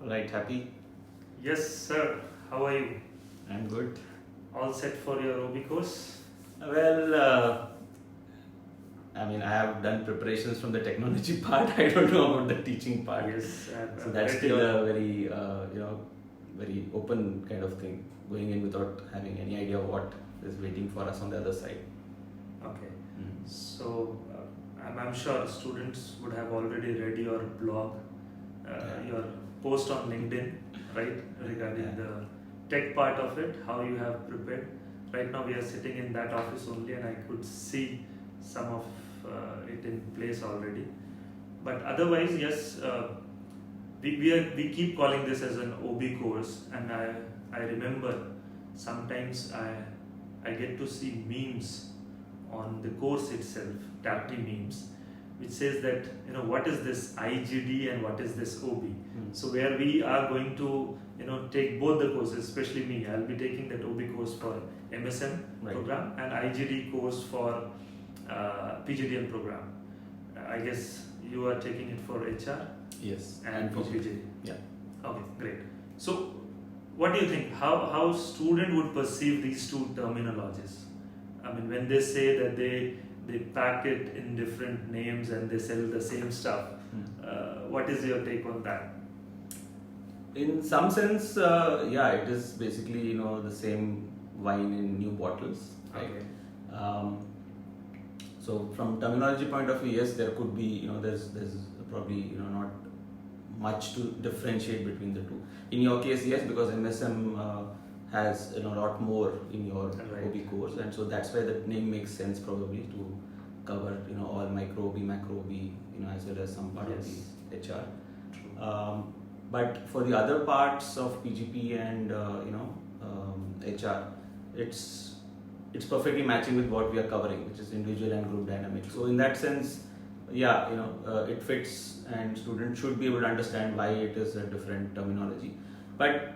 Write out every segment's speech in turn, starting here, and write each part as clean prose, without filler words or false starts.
Right, happy? Yes, sir. How are you? I'm good. All set for your OB course? Well, I have done preparations from the technology part. I don't know about the teaching part. Yes, So that's still a very, very open kind of thing, going in without having any idea of what is waiting for us on the other side. Okay. So, I'm sure students would have already read your blog, your post on LinkedIn, right, regarding the tech part of it, how you have prepared. Right now, we are sitting in that office only, and I could see some of it in place already. But otherwise, yes, we keep calling this as an OB course, and I remember sometimes I get to see memes on the course itself, Tapni memes, which says that what is this IGD and what is this OB. So where we are going to take both the courses, especially me, I'll be taking that OB course for MSM program and IGD course for PGDM program. I guess you are taking it for HR. Yes. And for PGD. Yeah. Okay, great. So, what do you think? How student would perceive these two terminologies? I mean, when they say that they pack it in different names and they sell the same stuff, what is your take on that? In some sense, it is basically the same wine in new bottles, right? Okay. So from terminology point of view, yes, there could be there's probably not much to differentiate between the two. In your case, yes, because MSM has a lot more in your OB course, and so that's why the name makes sense probably to cover all micro OB, macro OB, as well as some part of the HR. But for the other parts of PGP and HR, it's perfectly matching with what we are covering, which is individual and group dynamics. So in that sense, it fits, and students should be able to understand why it is a different terminology. But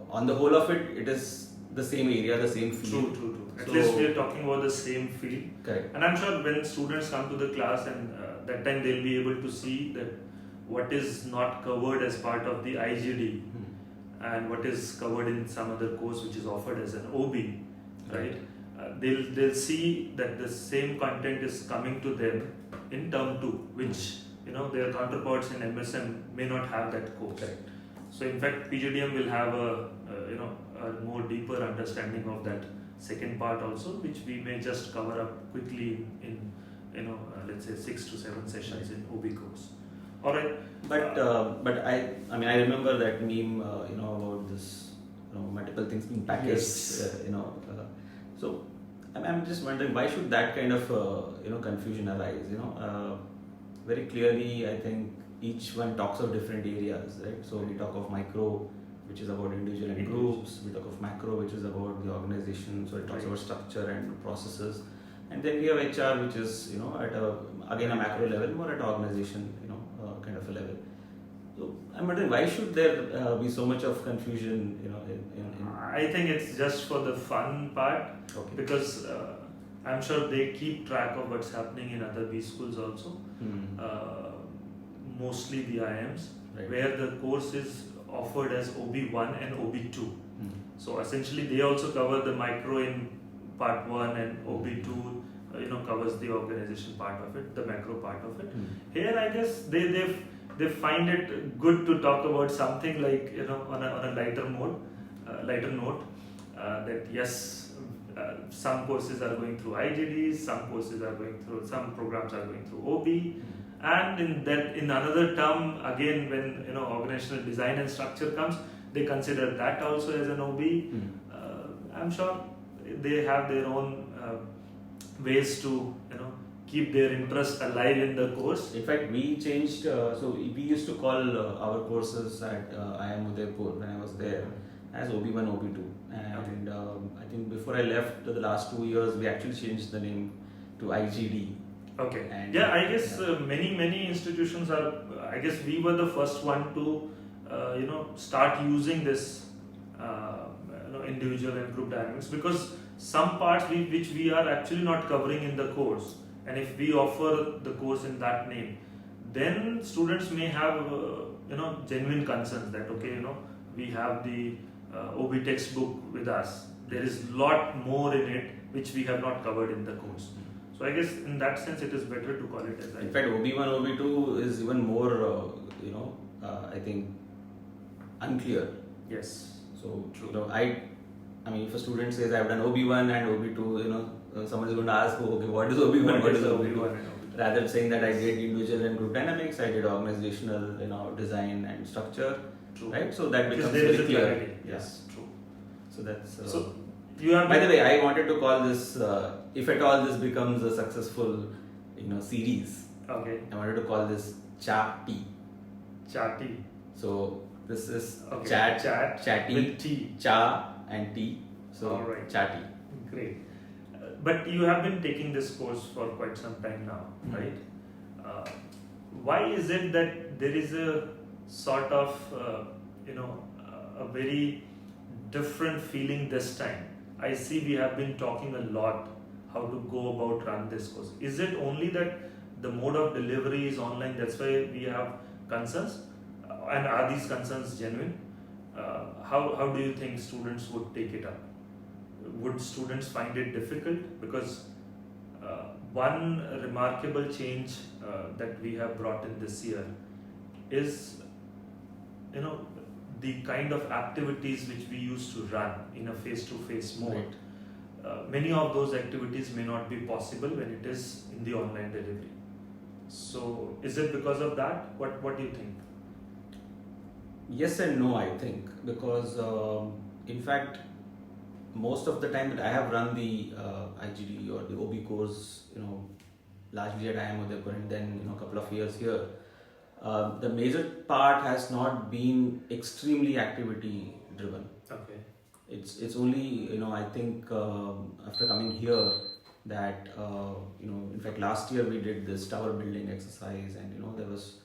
on the whole of it, it is the same area, the same field. True. At least we are talking about the same field. Correct. And I'm sure when students come to the class, and that time they'll be able to see that what is not covered as part of the IGD and what is covered in some other course which is offered as an OB, right? They'll see that the same content is coming to them in term 2, which their counterparts in MSM may not have that course. Correct. So in fact, PGDM will have a more deeper understanding of that second part also, which we may just cover up quickly in let's say 6 to 7 sessions in OB course. All right. But I remember that meme about this multiple things being packaged. Yes. So I'm just wondering, why should that kind of confusion arise? Very clearly, I think each one talks of different areas, right? So we talk of micro, which is about individual and groups. We talk of macro, which is about the organization. So it talks about structure and processes. And then we have HR, which is at a macro level, more at organization kind of a level. So I'm wondering, why should there be so much of confusion? I think it's just for the fun part, because I'm sure they keep track of what's happening in other B schools also. Mostly the IIMs, where the course is offered as OB1 and OB2. So essentially they also cover the micro in part 1, and OB2 covers the organization part of it, the macro part of it. Here I guess they find it good to talk about something like on a lighter note, that yes, some courses are going through IGDs, some programs are going through OB. And in another term, again, when organizational design and structure comes, they consider that also as an OB. I'm sure they have their own ways to keep their interest alive in the course. In fact, we changed. So we used to call our courses at IIM Udaipur when I was there as OB1, OB2, and I think before I left the last 2 years, we actually changed the name to IGD. Okay. And I guess many institutions are. I guess we were the first one to start using this individual and group dynamics, because some parts which we are actually not covering in the course, and if we offer the course in that name, then students may have genuine concerns that we have the OB textbook with us. There is lot more in it which we have not covered in the course. So I guess in that sense it is better to call it as in fact OB1 OB2 is even more I think unclear. Yes. So I mean if a student says I've done OB1 and OB2, someone is going to ask, oh, okay, what is OB1, what is OB2? Rather than saying that I did individual and group dynamics, I did organizational, design and structure. True. Right? So that Because becomes there is very a clear. clarity. Yes, true. So that's. So you have. By the way, I wanted to call this, if at all this becomes a successful, series. Okay. I wanted to call this Cha-T. Cha-T. So this is Okay. chat, chatty, with T. cha and tea. So All right. Cha-T. Great. But you have been taking this course for quite some time now, right? Why is it that there is a sort of, a very different feeling this time? I see we have been talking a lot how to go about run this course. Is it only that the mode of delivery is online, that's why we have concerns? And are these concerns genuine? How do you think students would take it up? Would students find it difficult? Because one remarkable change that we have brought in this year is, the kind of activities which we used to run in a face-to-face mode. Right. Many of those activities may not be possible when it is in the online delivery. So, is it because of that? What do you think? Yes and no, I think, because in fact, most of the time that I have run the IGD or the OB course, largely at IIM Udaipur and then a couple of years here, the major part has not been extremely activity driven. Okay. It's only I think after coming here that in fact last year we did this tower building exercise and there was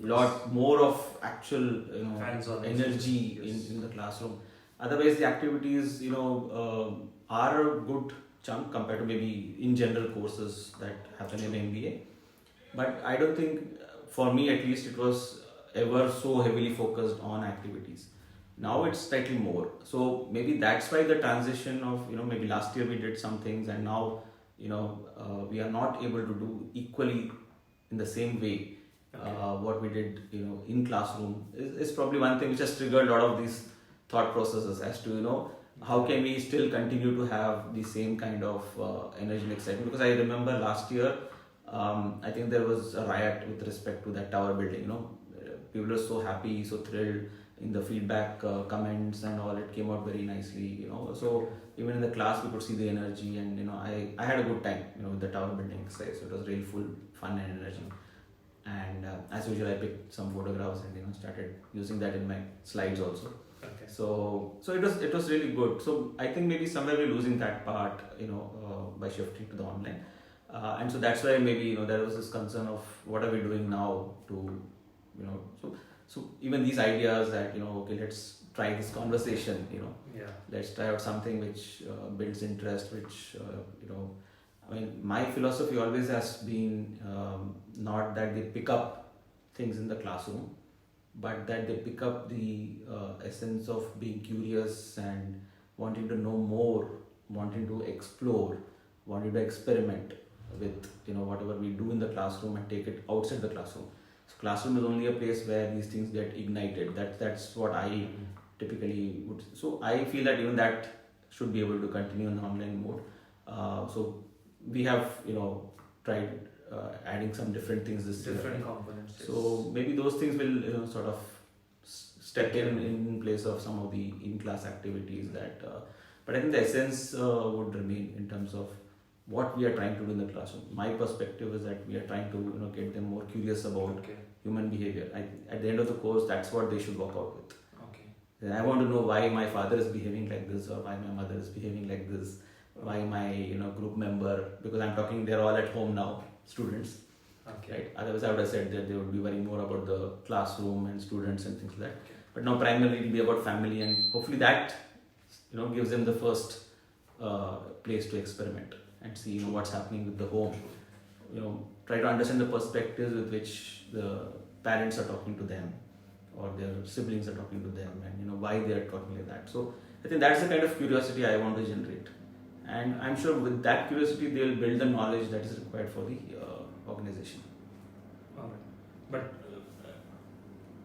a lot more of actual Hands-on energy yes. in the classroom. Otherwise the activities are a good chunk compared to maybe in general courses that happen in MBA, but I don't think for me at least it was ever so heavily focused on activities. Now it's slightly more, so maybe that's why the transition of maybe last year we did some things and now we are not able to do equally in the same way what we did in classroom is probably one thing which has triggered a lot of these thought processes as to how can we still continue to have the same kind of energy and excitement. Because I remember last year I think there was a riot with respect to that tower building. People were so happy, so thrilled in the feedback comments and all. It came out very nicely. So even in the class we could see the energy and I had a good time with the tower building exercise. So it was really full fun and energy. And as usual I picked some photographs and started using that in my slides also. Okay. So it was really good. So I think maybe somewhere we're losing that part by shifting to the online. And so that's why maybe there was this concern of what are we doing now to so even these ideas that okay, let's try this conversation, Yeah. let's try out something which builds interest, which I mean my philosophy always has been not that they pick up things in the classroom, but that they pick up the essence of being curious and wanting to know more, wanting to explore, wanting to experiment with whatever we do in the classroom and take it outside the classroom. So classroom is only a place where these things get ignited. That's what I typically would. So I feel that even that should be able to continue in the online mode. So we have tried adding some different things this year. Different components. Yes. So maybe those things will sort of step in place of some of the in-class activities that. But I think the essence would remain in terms of what we are trying to do in the classroom. My perspective is that we are trying to get them more curious about human behavior. At the end of the course, that's what they should walk out with. Okay. And I want to know why my father is behaving like this, or why my mother is behaving like this, why my group member, because I'm talking, they're all at home now, students. Okay. Right? Otherwise, I would have said that they would be worrying more about the classroom and students and things like that. Okay. But now primarily it will be about family, and hopefully that gives them the first place to experiment and see what's happening with the home. try to understand the perspectives with which the parents are talking to them or their siblings are talking to them, and why they are talking like that. So I think that's the kind of curiosity I want to generate, and I'm sure with that curiosity they'll build the knowledge that is required for the organization. All right. But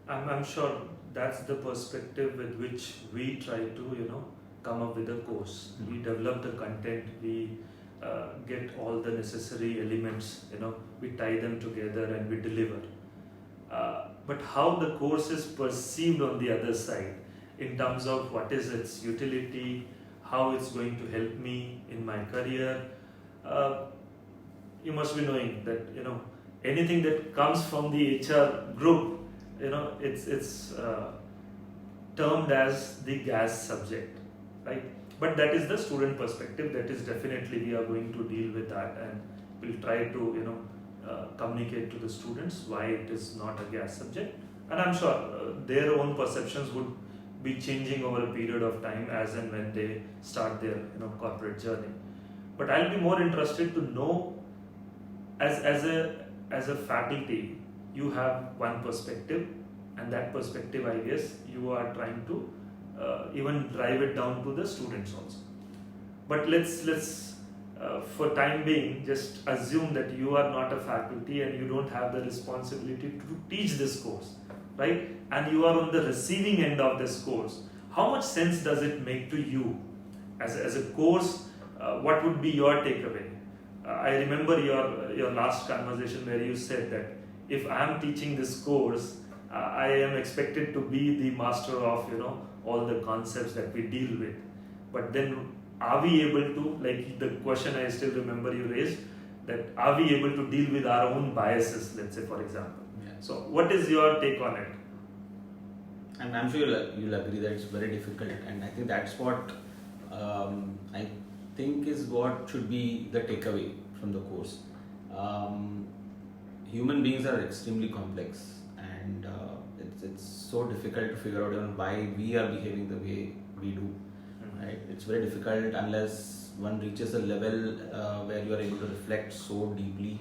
I'm sure that's the perspective with which we try to come up with a course. We develop the content, we get all the necessary elements, we tie them together and we deliver. But how the course is perceived on the other side, in terms of what is its utility, how it's going to help me in my career, you must be knowing that anything that comes from the HR group, it's termed as the gas subject, right? But that is the student perspective. That is definitely, we are going to deal with that, and we'll try to communicate to the students why it is not a gas subject. And I'm sure their own perceptions would be changing over a period of time as and when they start their corporate journey. But I'll be more interested to know, as a faculty, you have one perspective, and that perspective, I guess, you are trying to even drive it down to the students also. But let's for time being, just assume that you are not a faculty and you don't have the responsibility to teach this course, right? And you are on the receiving end of this course. How much sense does it make to you as a course? What would be your takeaway? I remember your last conversation where you said that if I am teaching this course, I am expected to be the master of all the concepts that we deal with. But then, are we able to, like the question I still remember you raised, that are we able to deal with our own biases, let's say, for example? Yeah. So what is your take on it? And I'm sure you'll agree that it's very difficult, and I think that's what I think is what should be the takeaway from the course. Human beings are extremely complex, and it's so difficult to figure out even why we are behaving the way we do. Right? It's very difficult unless one reaches a level where you are able to reflect so deeply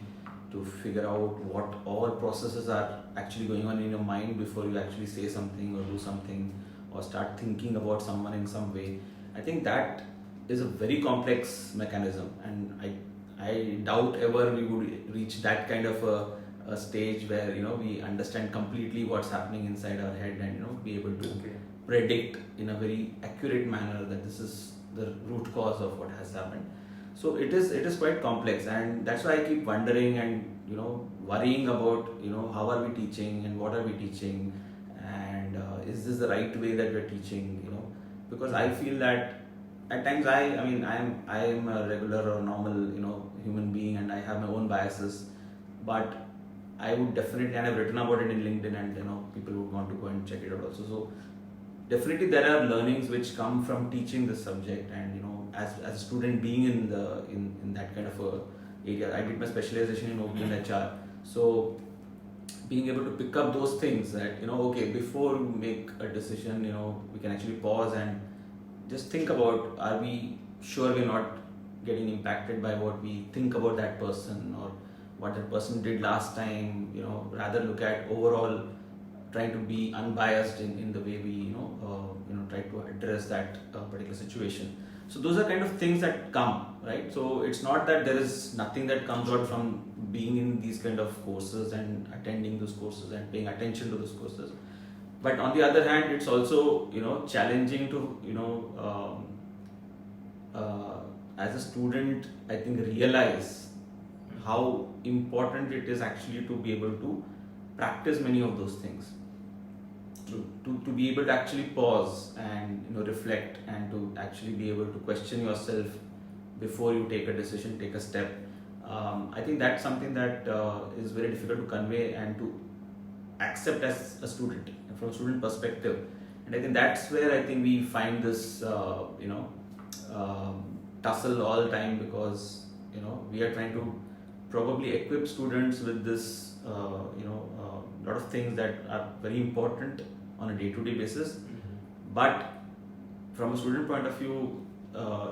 to figure out what all processes are actually going on in your mind before you actually say something or do something or start thinking about someone in some way. I think that is a very complex mechanism, and I doubt ever we would reach that kind of a stage where we understand completely what's happening inside our head and be able to predict in a very accurate manner that this is the root cause of what has happened. So it is quite complex, and that's why I keep wondering and worrying about how are we teaching and what are we teaching, and is this the right way that we're teaching, because I feel that at times I am a regular or normal human being, and I have my own biases, but I would definitely, and I've written about it in LinkedIn, and people would want to go and check it out also. So definitely there are learnings which come from teaching this subject, and as a student being in that kind of a area. I did my specialization in OP and HR, so being able to pick up those things that okay, before we make a decision, we can actually pause and just think about, are we sure we're not getting impacted by what we think about that person or what that person did last time, rather look at overall trying to be unbiased in the way we try to address that particular situation. So those are kind of things that come, right? So it's not that there is nothing that comes out from being in these kind of courses and attending those courses and paying attention to those courses. But on the other hand, it's also challenging to as a student, I think, realize how important it is actually to be able to practice many of those things. To be able to actually pause and reflect, and to actually be able to question yourself before you take a decision, take a step. I think that's something that is very difficult to convey and to accept as a student from a student perspective. And I think that's where I think we find this tussle all the time, because we are trying to probably equip students with this lot of things that are very important on a day-to-day basis. But from a student point of view,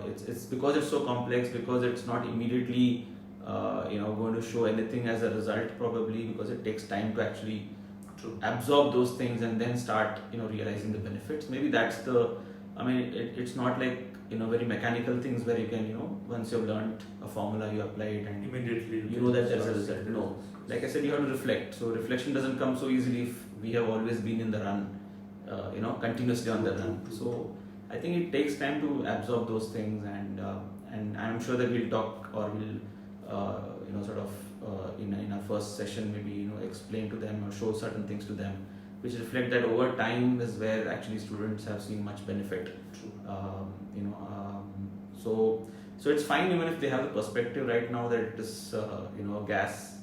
it's because it's so complex, because it's not immediately going to show anything as a result, probably, because it takes time to actually True. absorb those things and then start realizing the benefits. Maybe that's the, I mean, it's not like very mechanical things where you can once you've learned a formula, you apply it and Immediately you know that there's a result. No, like I said, you have to reflect. So reflection doesn't come so easily if we have always been in the run, continuously on the run. So I think it takes time to absorb those things, and I'm sure that we'll talk, or we'll sort of in our first session maybe explain to them or show certain things to them which reflect that over time is where actually students have seen much benefit. True. So it's fine even if they have the perspective right now that it is gas,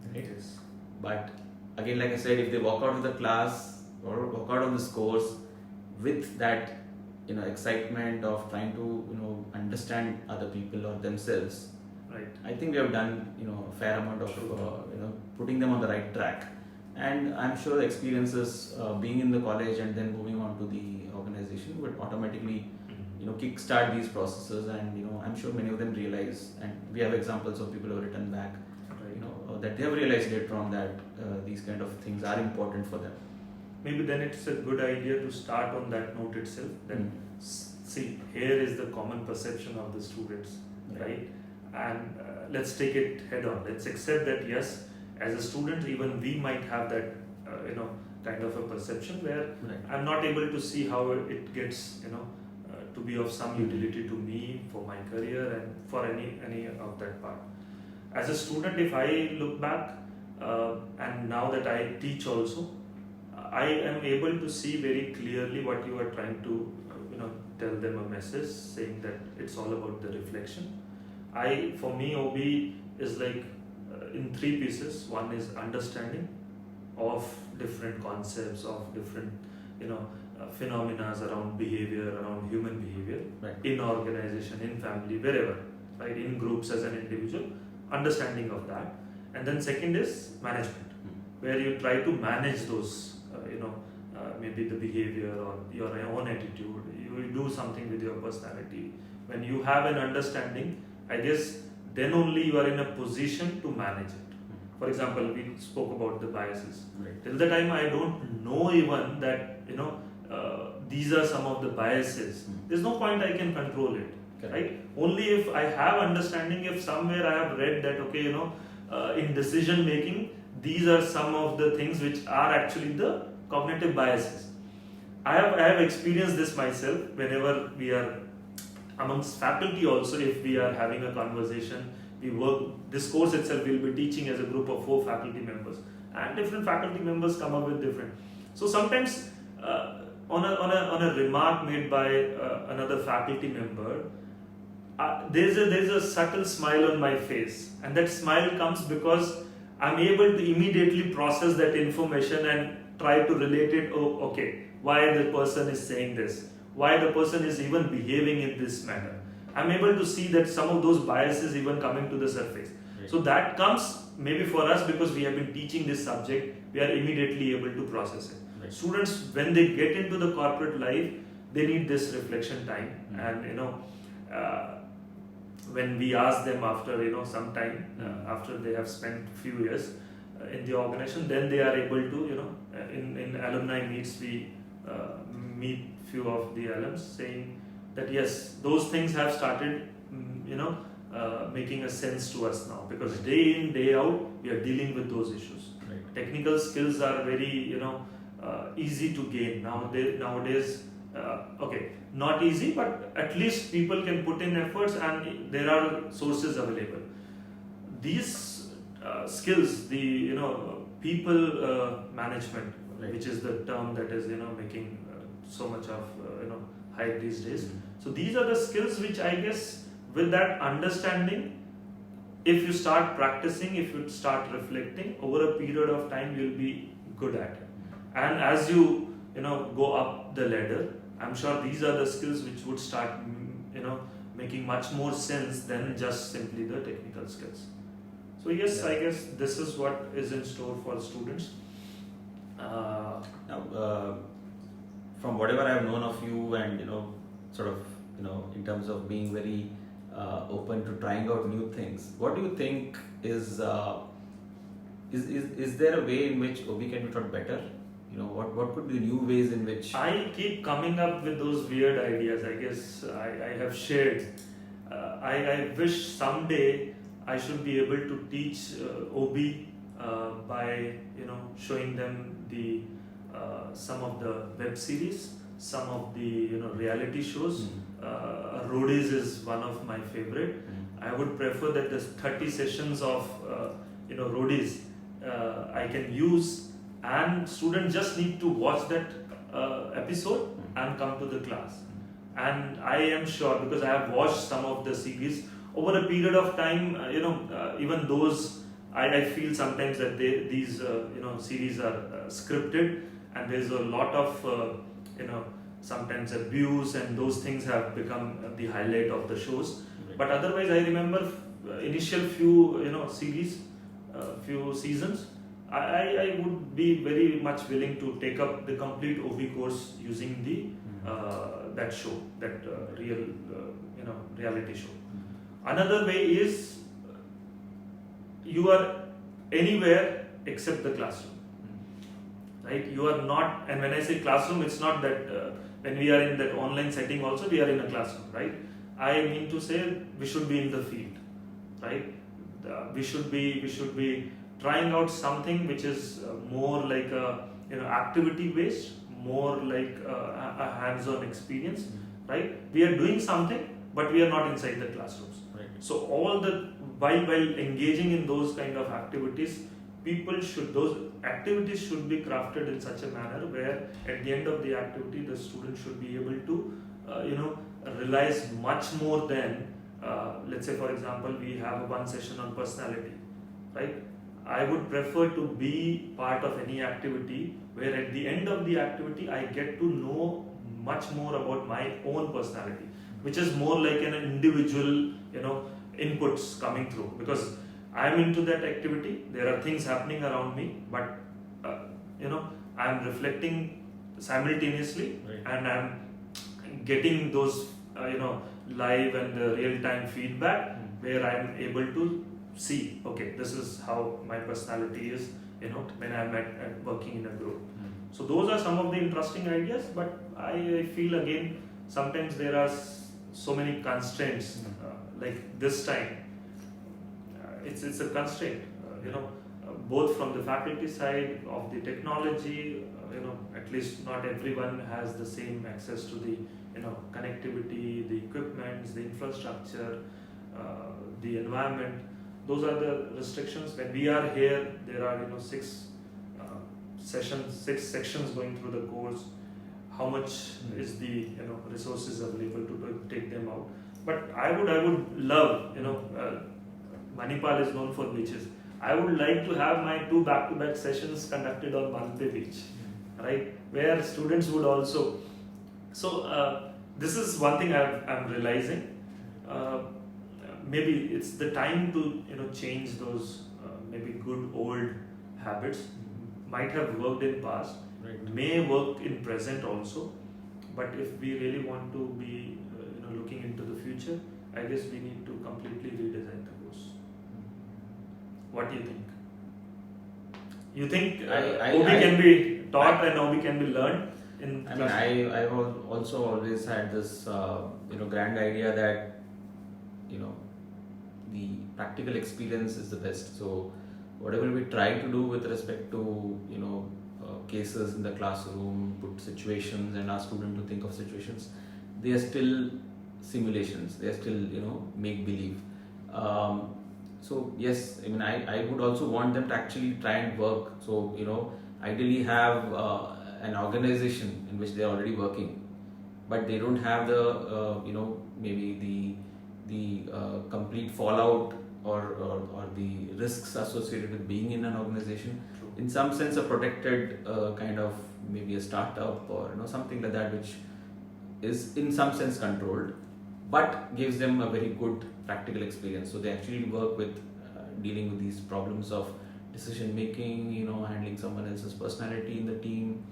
right? It is. But again, like I said, if they walk out of the class or walk out of this course with that excitement of trying to understand other people or themselves, Right. I think we have done a fair amount of putting them on the right track. And I'm sure the experiences being in the college and then moving on to the organization would automatically kickstart these processes, and I'm sure many of them realize, and we have examples of people who have written back Right. that they have realized later on that these kind of things are important for them. Maybe then it's a good idea to start on that note itself. Then see, here is the common perception of the students, right? And let's take it head on. Let's accept that yes, as a student, even we might have that kind of a perception where I'm not able to see how it gets to be of some utility to me for my career and for any of that part. As a student, if I look back and now that I teach also, I am able to see very clearly what you are trying to tell them a message saying that it's all about the reflection. For me, OB is like in three pieces. One is understanding of different concepts, of different phenomena around behavior, around human behavior, in organization, in family, wherever, right, in groups as an individual, understanding of that. And then second is management, where you try to manage those maybe the behavior or your own attitude. You do something with your personality. When you have an understanding, I guess then only you are in a position to manage it. For example, we spoke about the biases. Till the time I don't know even that these are some of the biases, there's no point I can control it. Right? Only if I have understanding, if somewhere I have read that in decision making, these are some of the things which are actually the cognitive biases. I have experienced this myself whenever we are amongst faculty also. If we are having a conversation, we work, this course itself will be teaching as a group of 4 faculty members, and different faculty members come up with different. So sometimes on a remark made by another faculty member, there's a subtle smile on my face, and that smile comes because I'm able to immediately process that information and try to relate it. Oh, okay, why the person is saying this, why the person is even behaving in this manner. I'm able to see that some of those biases even coming to the surface. So that comes maybe for us because we have been teaching this subject, we are immediately able to process it. Students, when they get into the corporate life, they need this reflection time, and when we ask them after some time, after they have spent few years in the organization, then they are able to in alumni meets we meet few of the alums saying that yes, those things have started making a sense to us now, because day in day out we are dealing with those issues. Technical skills are very easy to gain nowadays. Okay, not easy, but at least people can put in efforts and there are sources available. These skills, the people management, which is the term that is making so much of hype these days. So these are the skills which I guess with that understanding, if you start practicing, if you start reflecting over a period of time, you'll be good at it. And as you go up the ladder, I'm sure these are the skills which would start making much more sense than just simply the technical skills. So yes, I guess this is what is in store for students. Now, from whatever I have known of you, and sort of in terms of being very open to trying out new things. What do you think is there a way in which OB can be taught better? What could be new ways in which? I keep coming up with those weird ideas. I guess I have shared. I wish someday I should be able to teach OB by showing them the some of the web series, some of the reality shows. Roadies is one of my favorite. I would prefer that the 30 sessions of Roadies I can use, and students just need to watch that episode and come to the class. And I am sure, because I have watched some of the series over a period of time, even those I feel sometimes that these series are scripted, and there's a lot of sometimes abuse, and those things have become the highlight of the shows. Right. But otherwise, I remember initial few series, few seasons. I would be very much willing to take up the complete OB course using the that show, that reality show. Another way is you are anywhere except the classroom, right? You are not, and when I say classroom, it's not that when we are in that online setting also we are in a classroom, right? I mean to say we should be in the field, right? We should be trying out something which is more like a activity based, more like a hands-on experience, right? We are doing something, but we are not inside the classrooms. Right. So while engaging in those kind of activities, those activities should be crafted in such a manner where at the end of the activity the student should be able to realize much more than let's say, for example, we have one session on personality, right? I would prefer to be part of any activity where at the end of the activity I get to know much more about my own personality, which is more like an individual inputs coming through, because I am into that activity, there are things happening around me, but I am reflecting simultaneously, Right. and I am getting those live and real-time feedback where I am able to see, okay, this is how my personality is when I'm at working in a group. So those are some of the interesting ideas, but I feel again sometimes there are so many constraints, like this time it's a constraint, both from the faculty side of the technology, at least not everyone has the same access to the connectivity, the equipments, the infrastructure, the environment. Those are the restrictions. When we are here, there are six sections going through the course. How much is the resources available to take them out? But I would love, Manipal is known for beaches. I would like to have my 2 back-to-back sessions conducted on Malpe beach, right? Where students would also. So this is one thing I'm realizing. Maybe it's the time to change those maybe good old habits. Might have worked in past, Right. may work in present also. But if we really want to be looking into the future, I guess we need to completely redesign the course. What do you think? You think OB can be taught and OB can be learned in I mean, I've also always had this grand idea that the practical experience is the best. So whatever we try to do with respect to cases in the classroom, put situations and ask students to think of situations, they are still simulations. They are still make believe. So yes, I mean, I would also want them to actually try and work. So ideally have an organization in which they are already working, but they don't have the maybe the complete fallout or the risks associated with being in an organization. In some sense, a protected kind of maybe a startup or something like that, which is in some sense controlled, but gives them a very good practical experience. So they actually work with dealing with these problems of decision making, handling someone else's personality in the team,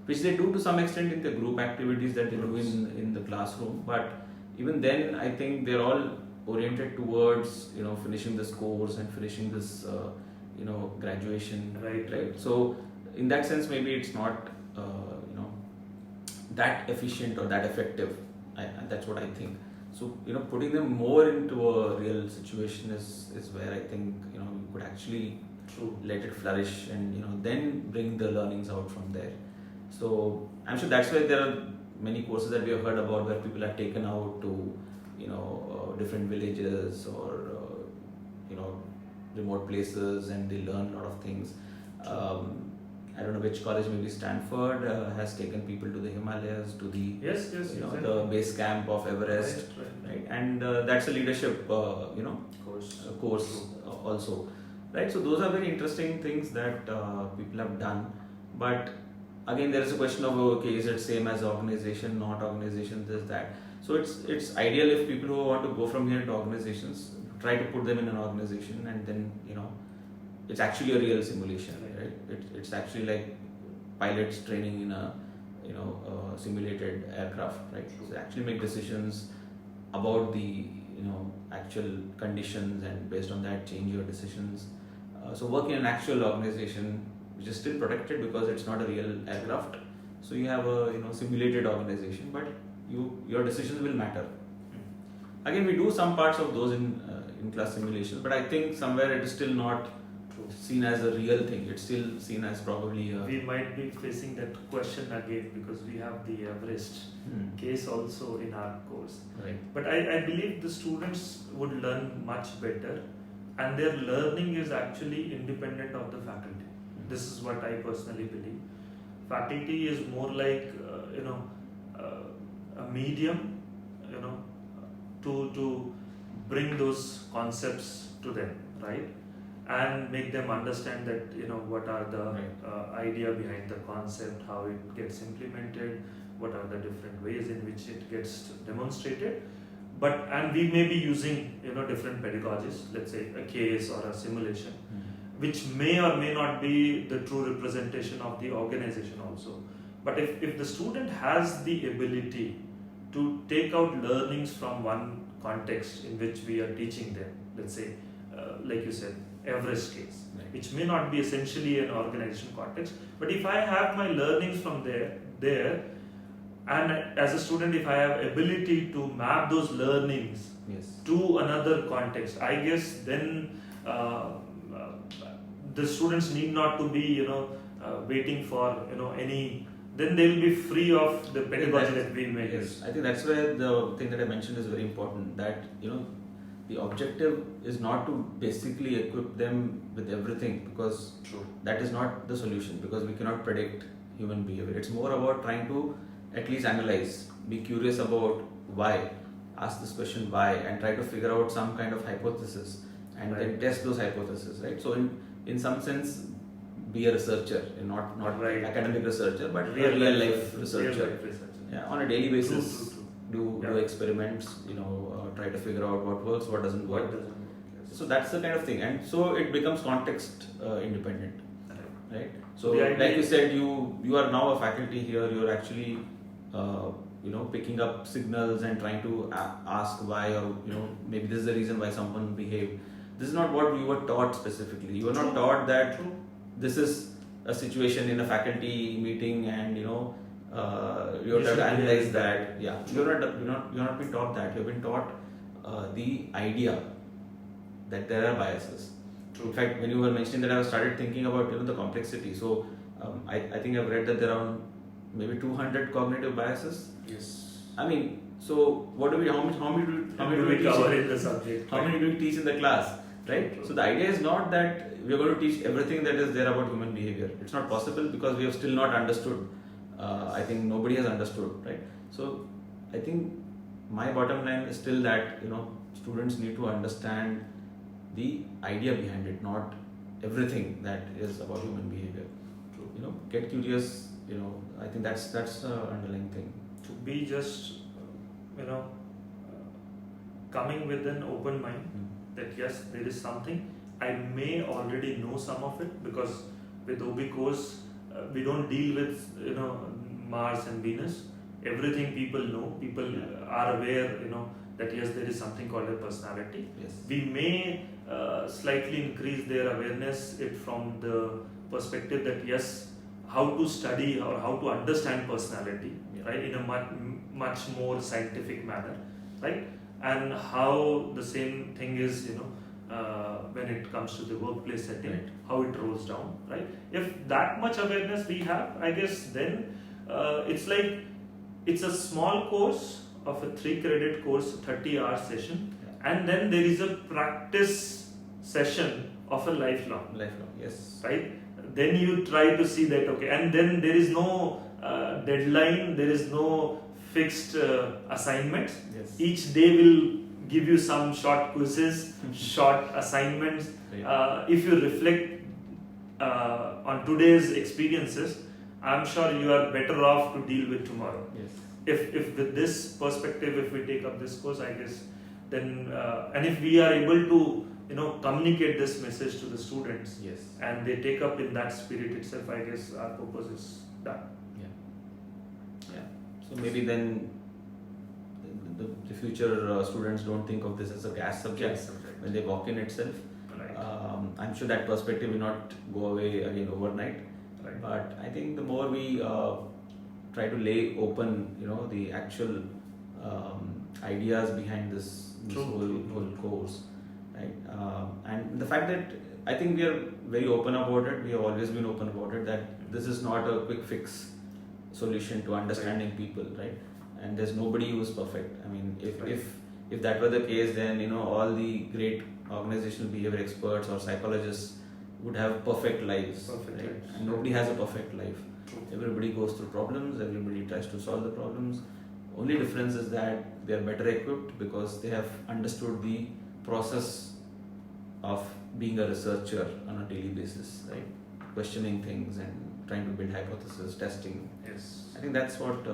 which they do to some extent in the group activities that they do in the classroom. But even then, I think they're all oriented towards finishing this course and finishing this graduation, Right. So in that sense, maybe it's not that efficient or that effective. That's what I think. So putting them more into a real situation is where I think you could actually True. let it flourish, and then bring the learnings out from there. So I'm sure that's why there are many courses that we have heard about where people are taken out to different villages or remote places, and they learn a lot of things. I don't know which college, maybe Stanford has taken people to the Himalayas, to the Yes, exactly. the base camp of Everest, right? And that's a leadership course also, right? So those are very interesting things that people have done. But again, there is a question of, okay, is it same as organization, not organization, this, that. So it's ideal if people who want to go from here to organizations try to put them in an organization, and then it's actually a real simulation, right? It's actually like pilots training in a simulated aircraft, right? So actually make decisions about the actual conditions, and based on that change your decisions. So work in an actual organization which is still protected because it's not a real aircraft. So you have a simulated organization, but your decisions will matter. Again, we do some parts of those in class simulations, but I think somewhere it is still not seen as a real thing. It's still seen as probably we might be facing that question again, because we have the Everest case also in our course. Right. But I believe the students would learn much better, and their learning is actually independent of the faculty. This is what I personally believe. Faculty is more like a medium, to bring those concepts to them, right? And make them understand that what are the idea behind the concept, how it gets implemented, what are the different ways in which it gets demonstrated. And we may be using different pedagogies, let's say a case or a simulation, which may or may not be the true representation of the organization also. But if the student has the ability to take out learnings from one context in which we are teaching them, let's say like you said, Everest case, which may not be essentially an organization context, but if I have my learnings from there, and as a student, if I have ability to map those learnings to another context, I guess then the students need not to be waiting for any. Then they will be free of the pedagogy that we may use. I think that's where the thing that I mentioned is very important. That the objective is not to basically equip them with everything, because that is not the solution, because we cannot predict human behavior. It's more about trying to at least analyze, be curious about why, ask this question why, and try to figure out some kind of hypothesis, and then test those hypotheses, right? So in some sense, be a researcher, not academic researcher, but real life researcher. Yeah, on a daily basis. Do experiments, try to figure out what works, what doesn't work. So that's the kind of thing, and so it becomes context independent, right? So like you said, you are now a faculty here. You're actually picking up signals and trying to ask why, or maybe this is the reason why someone behaved. This is not what you were taught specifically. You were not taught that this is a situation in a faculty meeting, and you have to analyze that. Yeah, you're not been taught that. You've been taught the idea that there are biases. In fact, when you were mentioning that, I started thinking about the complexity. So I think I've read that there are maybe 200 cognitive biases. Yes. I mean, so what do we? How many do we cover in the subject? How many do we teach in the class? Right? So the idea is not that we are going to teach everything that is there about human behavior. It's not possible, because we have still not understood. I think nobody has understood, right? So I think my bottom line is still that students need to understand the idea behind it, not everything that is about human behavior. Get curious. I think that's the underlying thing. To be just coming with an open mind that yes, there is something. I may already know some of it, because with OB course we don't deal with Mars and Venus. Everything people know, people are aware that yes, there is something called a personality. Yes. We may slightly increase their awareness it from the perspective that yes, how to study or how to understand personality, right, in a much more scientific manner, right, and how the same thing is, when it comes to the workplace setting, Right. how it rolls down, right. If that much awareness we have, I guess then it's a small course of a 3 credit course, 30-hour session, and then there is a practice session of a lifelong, Yes. right. Then you try to see that, okay, and then there is no deadline, there is no fixed assignment. Yes. Each day will give you some short quizzes, short assignments. If you reflect on today's experiences, I'm sure you are better off to deal with tomorrow. Yes. If with this perspective, if we take up this course, I guess then and if we are able to communicate this message to the students, Yes. and they take up in that spirit itself, I guess our purpose is done. Yeah. So maybe then the future students don't think of this as a gas subject when they walk in itself. Right. I'm sure that perspective will not go away again overnight. Right. But I think the more we try to lay open, the actual ideas behind this whole course, right? And the fact that I think we are very open about it. We have always been open about it that this is not a quick fix solution to understanding people, right? And there's nobody who is perfect. I mean, if that were the case, then all the great organizational behavior experts or psychologists would have perfect lives, right? And nobody has a perfect life. Everybody goes through problems, everybody tries to solve the problems. Only difference is that they are better equipped because they have understood the process of being a researcher on a daily basis, right? Questioning things and trying to build hypotheses, testing. Yes. I think that's what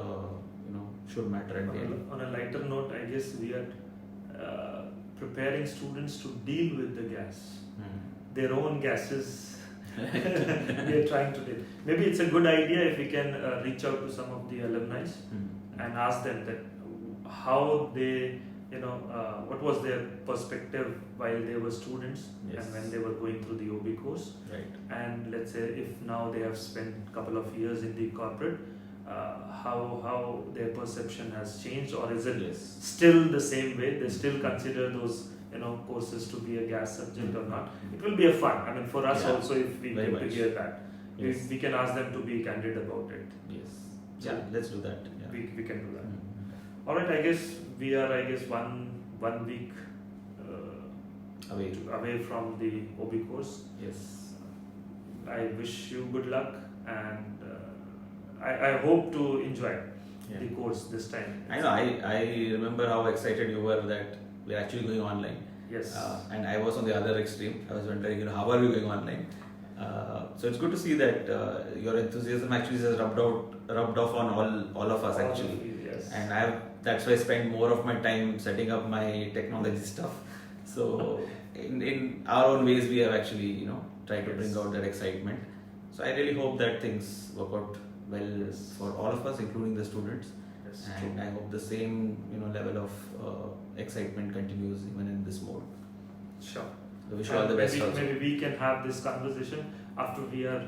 should matter at the end. On a lighter note, I guess we are preparing students to deal with the gas. Their own gases we are trying to deal. Maybe it's a good idea if we can reach out to some of the alumni and ask them that how they, what was their perspective while they were students and when they were going through the OB course. Right. And let's say if now they have spent a couple of years in the corporate, how their perception has changed, or is it still the same way? They still consider those courses to be a gas subject or not? It will be a fun. I mean, for us also, if we get to hear that, we can ask them to be candid about it. Yes. So let's do that. Yeah. We can do that. All right. I guess we are. one week away from the OB course. Yes. I wish you good luck, and I hope to enjoy the course this time. I know. I remember how excited you were that we're actually going online. Yes. And I was on the other extreme. I was wondering, how are we going online? So it's good to see that your enthusiasm actually has rubbed off on all of us actually. Yes. And that's why I spend more of my time setting up my technology stuff. So in our own ways, we have actually tried to bring out that excitement. So I really hope that things work out well for all of us, including the students. Yes, and I hope the same level of excitement continues even in this mode. Sure. So wish you all the best. Maybe we can have this conversation after we are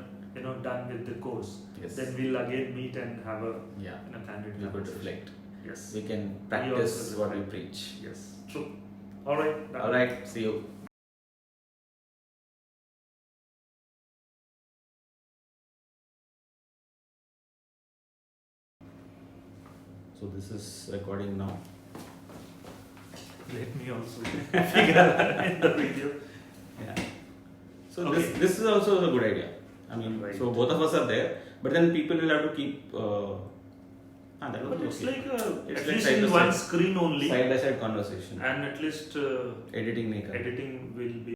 done with the course. Yes. Then we'll again meet and have a candid we could conversation. reflect. Yes. We can practice what we preach. Yes. True. All right. All right. See you. So this is recording now. Let me also figure that in the video. Yeah. So this is also a good idea. I mean, so both of us are there, but then people will have to keep. But it's like it's at like least in one screen only. Side by side conversation. And at least editing will be